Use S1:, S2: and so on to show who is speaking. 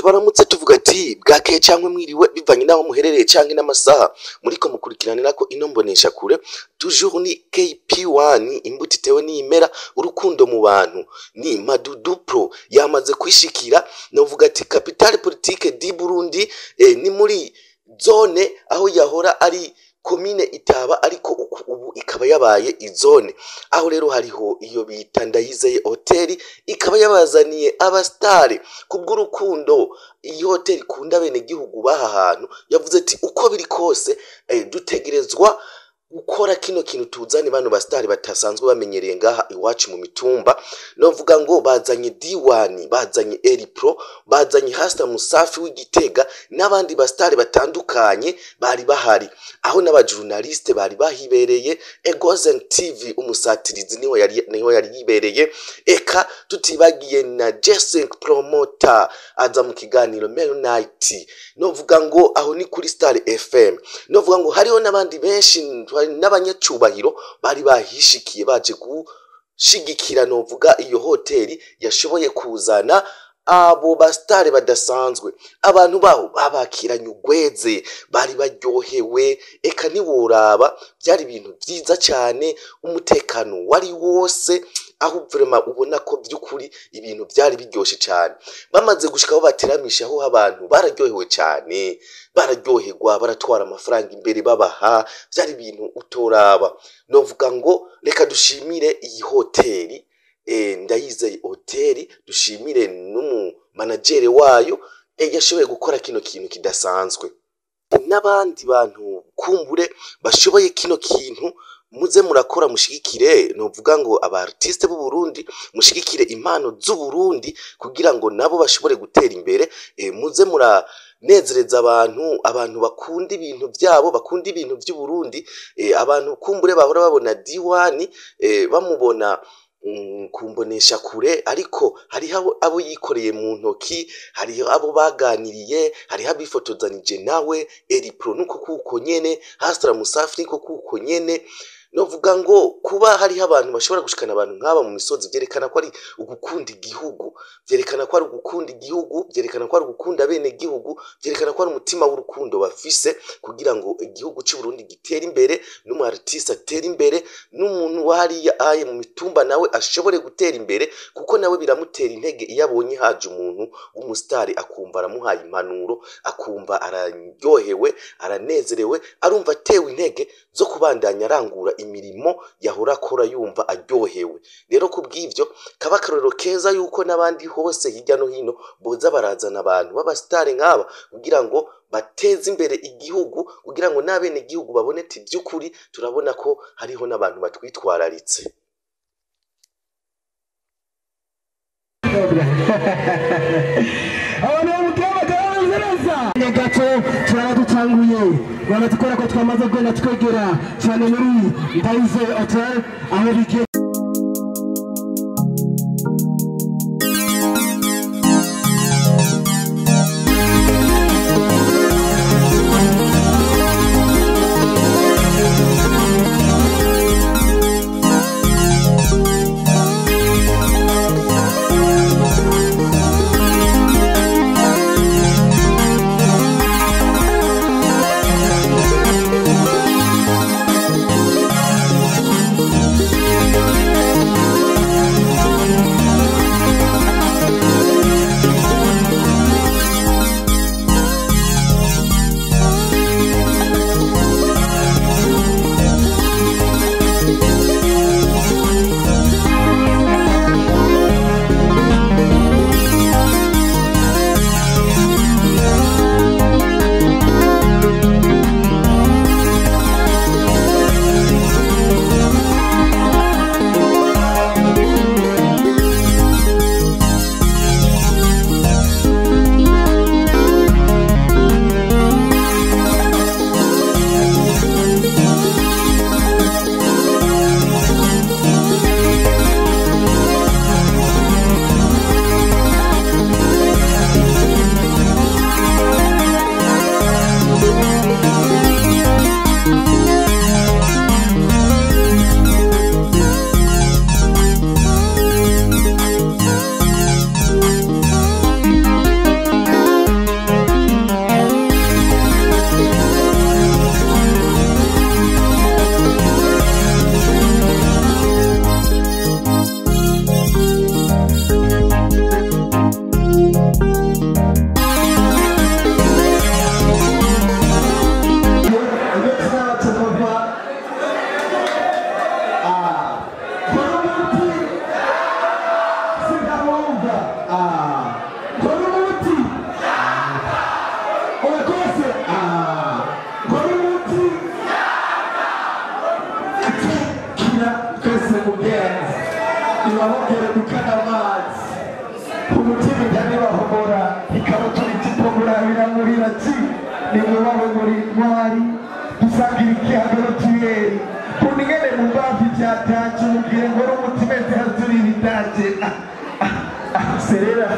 S1: tubaramutse tuvuga ati bwakeye cyangwa mwiriwe bivanye naho muherereye cyangwa n'amasaha muriko mukurikiranira ko ino mbonesha kure toujours ni KP1 imbuto itewe n'imera urukundo mu bantu ni Madudu Pro yamaze kwishikira novuga ati capitale politique di Burundi ni muri zone aho yahora ari komine Itaba ariko ubu ikaba yabaye izone aho rero hariho iyo bita Ndayizeye hoteli ikaba yabazaniye abastare kubw'urukundo iyo hoteli kunda bene gihugu baha hantu yavuze ati uko biri kose dutegerezwa gukora kino kintu tuzane bano bastari batasanzwe bamenyereye ngaha iwacu mu mitumba novuga ngo bazanye D1 bazanye Eri Pro bazanye Hasta Musafi w'Igitega n'abandi bastari batandukanye bari bahari aho n'abajournaliste bari bahibereye Egozen TV umusatirizi niho yari yibereye eka tutibagiye na Jessing Promoter aza mu kiganiro Melo Night novuga ngo aho ni kuri Star FM novuga ngo hariho n'abandi benshi n'abanyacubahiro bari bahishikiye baje gushigikira novuga iyo hoteli yashoboye kuzana abo bastare badasanzwe abantu baho babakiranye ugweze bari baryohewe eka niworaba byari ibintu byiza cyane umutekano wari wose aho vraiment ubona ko by'ukuri ibintu byari biryoshe cyane bamaze gushikaho bateramisha aho abantu bararyohewe cyane bararyoherwa baratwara amafaranga imbere babaha byari ibintu utoraba novuga ngo reka dushimire iyi hoteli Ndayizeye hoteli dushimire n'umu manager wayo yashoboye gukora kino kintu kidasanzwe n'abandi bantu kumbure bashoboye kino kintu muze murakora mushigikire novuga ngo aba artiste b'u Burundi mushigikire impano z'u Burundi kugira ngo nabo bashobore gutera imbere muze muranezereza abantu bakunda ibintu byabo bakunda ibintu by'u Burundi abantu kumbure bahora babona D1 bamubona kumbonesha kure ariko hariho abo yikoreye mu ntoki hariho abo baganiriye hariho abifotozanije nawe Eri Pro nuko kuko nyene Hasta Musafi niko kuko nyene novuga ngo kuba hariho abantu bashobora gushikana abantu nk'aba mu misozi byerekana ko ari ugukunda igihugu byerekana ko ari ugukunda igihugu byerekana ko ari ugukunda bene gihugu byerekana ko ari umutima w'urukundo bafise kugira ngo igihugu cy'u Burundi gitere imbere n'umu artiste atere imbere n'umuntu wahariya aye mu mitumba nawe ashobore gutera imbere kuko nawe biramutera intege iyo abonye haje umuntu w'umustari akumva aramuhaye impanuro akumva araryohewe aranezerewe arumva atewe intege zo kubandanya arangura imirimo yahora akora yumva aryohewe rero kubw'ivyo kaba karorero keza yuko n'abandi hose hirya no hino boza barazana abantu b'abastare nk'aba kugira ngo bateze imbere igihugu kugira ngo n'abene igihugu babone ati by'ukuri turabona ko hariho n'abantu batwitwararitse
S2: gato turadutanguye baratukora ko twamaze gona twegera cyane muri Ndayizeye Hotel aho bige biramurira ati nimubawe muri ntwari dusangira ikihagaro kiberi kuningene mu mbavu ibyatacu mubwire ngo n'umutima ese hazuri ibitaje serera